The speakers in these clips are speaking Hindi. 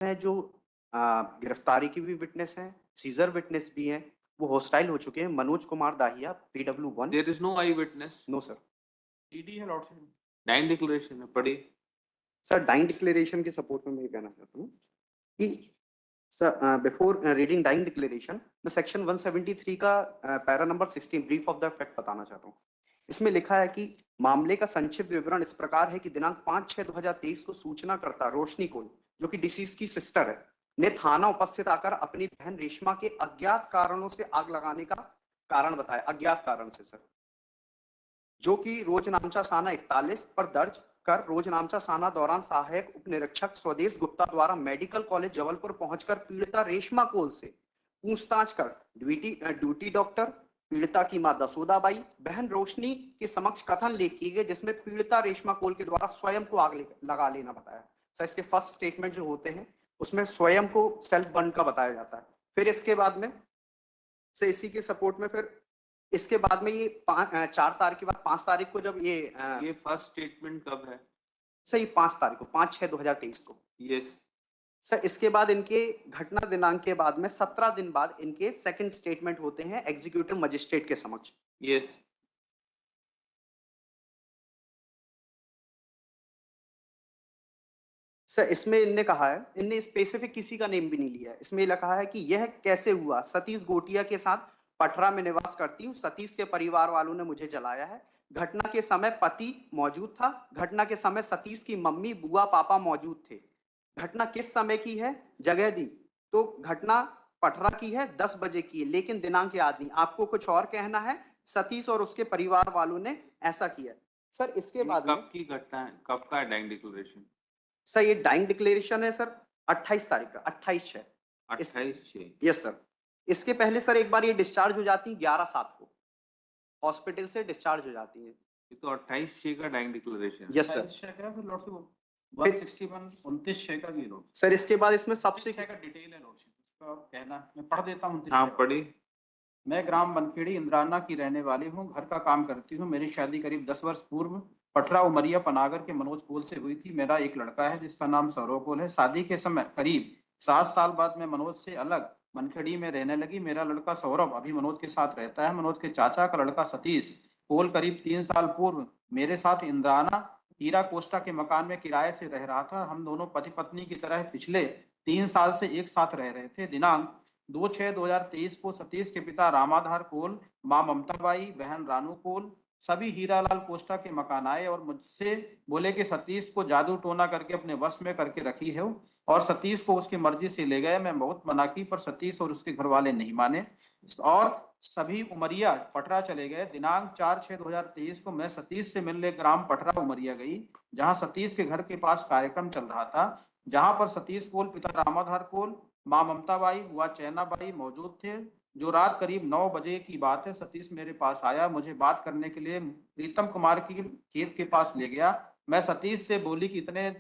हैं जो गिरफ्तारी की भी विटनेस हैं, सीजर विटनेस भी हैं, वो हॉस्टाइल हो चुके हैं। Manoj Kumar Dahiya, PW1। There is no eyewitness. No sir. TD है लॉर्डशिप, डाइंग डिक्लेरेशन है, पढ़ी। सर डाइंग डिक्लेरेशन के सपोर्ट में मैं ये कहना चाहता हूँ कि sir before reading dying declaration मैं सेक्शन 173 का para number 16 brief of the fact बताना चाहता हूँ। इसमें लिखा है कि मामले का संक्षिप्त विवरण इस प्रकार है कि दिनांक 5/6/2023 को सूचनाकर्ता रोशनी कोल, जो कि डिसीज की सिस्टर है, ने थाना उपस्थित आकर अपनी बहन रेशमा के अज्ञात कारणों से आग लगाने का कारण बताया। अज्ञात कारण से सर, जो कि रोजनामचा साना 41 पर दर्ज कर रोजनामचा साना दौरान सहायक उप निरीक्षक स्वदेश गुप्ता द्वारा मेडिकल कॉलेज जबलपुर पहुंचकर पीड़िता रेशमा कोल से पूछताछ कर ड्यूटी डॉक्टर, पीड़िता की मां दसोदाबाई, बहन रोशनी के समक्ष कथन लेख किए गए, जिसमें पीड़िता रेशमा कोल के द्वारा स्वयं को आग लगा लेना बताया। सर इसके फर्स्ट स्टेटमेंट जो होते हैं उसमें स्वयं को सेल्फ बर्न का बताया जाता है। फिर इसके बाद में से इसी के सपोर्ट में फिर इसके बाद में ये 4 तारीख के बाद 5 तारीख को जब ये फर्स्ट स्टेटमेंट कब है? सही 5 तारीख को, 5/6/2023 को। ये सर इसके बाद इनके घटना दिनांक के बाद में 17 दिन बाद इनके सेकंड स्टेटमेंट होते हैं एग्जीक्यूटिव मजिस्ट्रेट के समक्ष। ये सर इसमें इनने कहा है, इनने स्पेसिफिक किसी का नेम भी नहीं लिया है। इसमें लिखा है कि यह कैसे हुआ, सतीश गोटिया के साथ पटरा में निवास करती हूँ, सतीश के परिवार वालों ने मुझे जलाया है। घटना के समय पति मौजूद था। घटना के समय सतीश की मम्मी बुआ पापा मौजूद थे। घटना किस समय की है, जगह दी तो घटना पटरा की है, 10 बजे की है, लेकिन दिनांक याद नहीं। आपको कुछ और कहना है, सतीश और उसके परिवार वालों ने ऐसा किया। सर इसके बाद में कब की घटना है, कब का है डाइंग डिक्लेरेशन? सर ये डाइंग डिक्लेरेशन है सर 28 तारीख का, 28/6। 28/6। Yes sir. इसके पहले सर एक बार ये डिस्चार्ज हो जाती है 11/7 को, हॉस्पिटल से डिस्चार्ज हो जाती है। ये तो 28/6 का डाइंग डिक्लेरेशन। Yes sir. 28/6 का फिर लॉर्डशिप 161 29/6 का भी लॉर्डशिप। सर इसके बाद इसमें सबसे 29/6 का डिटेल है लॉर्डशिप, उसका कहना मैं पढ़ देता हूँ। हाँ पढ़ी। मैं ग्राम बनखेड़ी इंद्राना की रहने वाली हूँ, घर का काम करती हूँ। मेरी शादी करीब 10 वर्ष पूर्व पटरा उमरिया पनागर के मनोज कोल से हुई थी। मेरा एक लड़का है जिसका नाम सौरव कोल है। शादी के समय करीब 7 साल बाद मैं मनोज से अलग बनखेड़ी में रहने लगी। मेरा लड़का सौरभ अभी मनोज के साथ रहता है। मनोज के चाचा का लड़का सतीश कोल करीब 3 साल पूर्व मेरे साथ इंद्राना हीरा कोस्टा के मकान में किराए से रह रहा था। हम दोनों पति पत्नी की तरह पिछले 3 साल से एक साथ रह रहे थे। दिनांक 2/6/2023 को सतीश के पिता रामाधार कोल, मां ममताबाई, बहन रानू कोल सभी हीरालाल कोस्टा के मकान आए और मुझसे बोले कि सतीश को जादू टोना करके अपने वश में करके रखी है और सतीश को उसकी मर्जी से ले गए। मैं बहुत मना की पर सतीश और उसके घर वाले नहीं माने और सभी उमरिया पटरा चले गए। दिनांक 4/6/2023 को मैं सतीश से मिलने ग्राम पटरा उमरिया गई, जहां सतीश के घर के पास कार्यक्रम चल रहा था, जहां पर सतीश कोल, पिता रामाधार कोल, मां ममताबाई, बुआ चैनाबाई मौजूद थे। जो रात करीब 9 बजे की बात है, सतीश मेरे पास आया, मुझे बात करने के लिए प्रीतम कुमार की खेत के पास ले गया। मैं सतीश से बोली कि इतने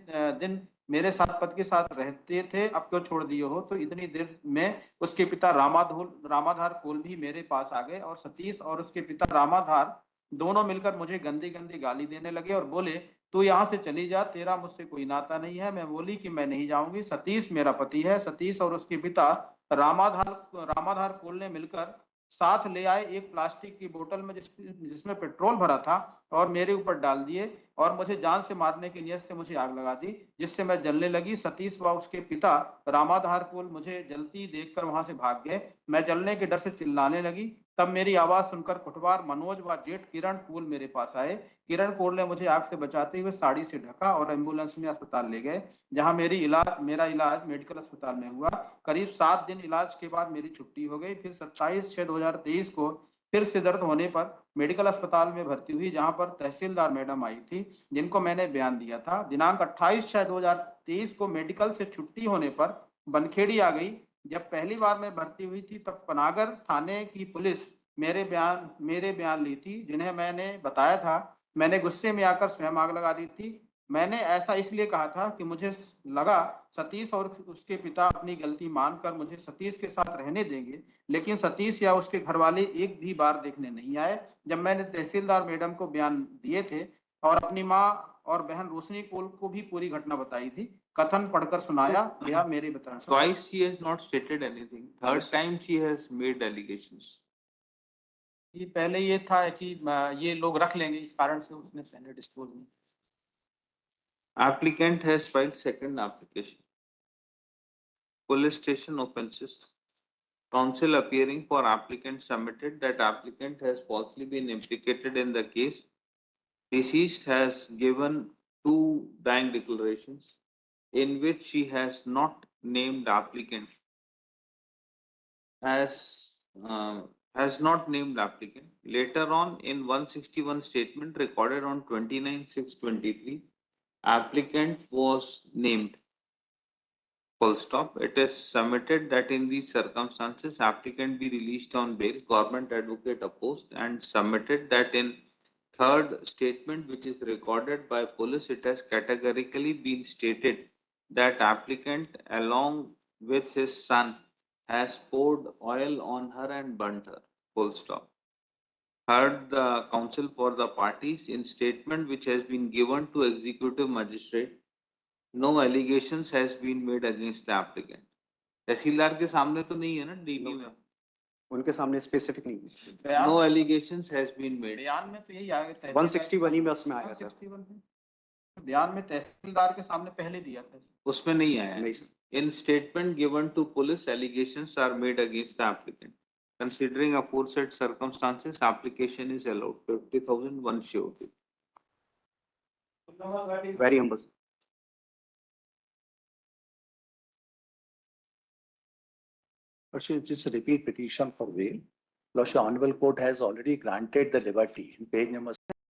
दिन मेरे साथ पति के साथ रहते थे, अब क्यों छोड़ दिए हो? तो इतनी देर में उसके पिता रामाधार कोल भी मेरे पास आ गए और सतीश और उसके पिता रामाधार दोनों मिलकर मुझे गंदी गंदी गाली देने लगे और बोले तू यहाँ से चली जा, तेरा मुझसे कोई नाता नहीं है। मैं बोली कि मैं नहीं जाऊंगी, सतीश मेरा पति है। सतीश और उसके पिता रामाधार कोल ने मिलकर साथ ले आए एक प्लास्टिक की बोतल में जिसमें पेट्रोल भरा था और मेरे ऊपर डाल दिए और मुझे जान से मारने की नियत से मुझे आग लगा दी, जिससे मैं जलने लगी। सतीश व उसके पिता रामाधार कोल मुझे जलती देखकर वहां से भाग गए। मैं जलने के डर से चिल्लाने लगी। तब मेरी आवाज सुनकर कुटवार मनोज व जेठ किरण कोल मेरे पास आए। किरण कोल ने मुझे आग से बचाते हुए साड़ी से ढका और एम्बुलेंस में अस्पताल ले गए, जहां मेरा इलाज मेडिकल अस्पताल में हुआ। करीब 7 दिन इलाज के बाद मेरी छुट्टी हो गई। फिर 27/6/2023 को फिर से दर्द होने पर मेडिकल अस्पताल में भर्ती हुई, जहां पर तहसीलदार मैडम आई थी, जिनको मैंने बयान दिया था। दिनांक 28/6/2023 को मेडिकल से छुट्टी होने पर बनखेड़ी आ गई। जब पहली बार मैं भर्ती हुई थी तब पनागर थाने की पुलिस मेरे बयान ली थी, जिन्हें मैंने बताया था। मैंने गुस्से में आकर स्वयं आग लगा दी थी। मैंने ऐसा इसलिए कहा था कि मुझे लगा सतीश और उसके पिता अपनी गलती मानकर मुझे सतीश के साथ रहने देंगे, लेकिन सतीश या उसके घर वाले एक भी बार देखने नहीं आए। जब मैंने तहसीलदार मैडम को बयान दिए थे और अपनी माँ और बहन रोशनी कोल को भी पूरी घटना बताई थी। कथन पढ़कर सुनाया या मेरे बताने से? Twice she has not stated anything. Third time she has made allegations. ये पहले ये था कि ये लोग रख लेंगे, इस कारण से उसने पहले डिस्पोज नहीं। Applicant has filed second application. Police station offences. Counsel appearing for applicant submitted that applicant has falsely been implicated in the case. Deceased has given two dying declarations in which she has not named applicant has not named applicant. Later on, in 161 statement recorded on 29/6/23, applicant was named. Full stop. It is submitted that in these circumstances, applicant be released on bail. Government advocate opposed and submitted that in third statement, which is recorded by police, it has categorically been stated that applicant, along with his son, has poured oil on her and burnt her. Full stop. Heard the counsel for the parties in statement which has been given to executive magistrate. No allegations has been made against the applicant. तहसीलदार के सामने तो नहीं है ना डीडी में? उनके सामने स्पेसिफिक नहीं है। बयान No allegations has been made. बयान में तो यही आ गया। 161 ही में उसमें आया था। 161 में बयान में तहसीलदार के सामने पहले दिया था। उसमें नहीं आया है। नहीं sir. In statement given to police, allegations are made against the applicant. Considering aforesaid circumstances, application is allowed. 50,000 one surety. Very humble. It is a repeat petition for bail. Lordship, Honorable Court has already granted the liberty in page number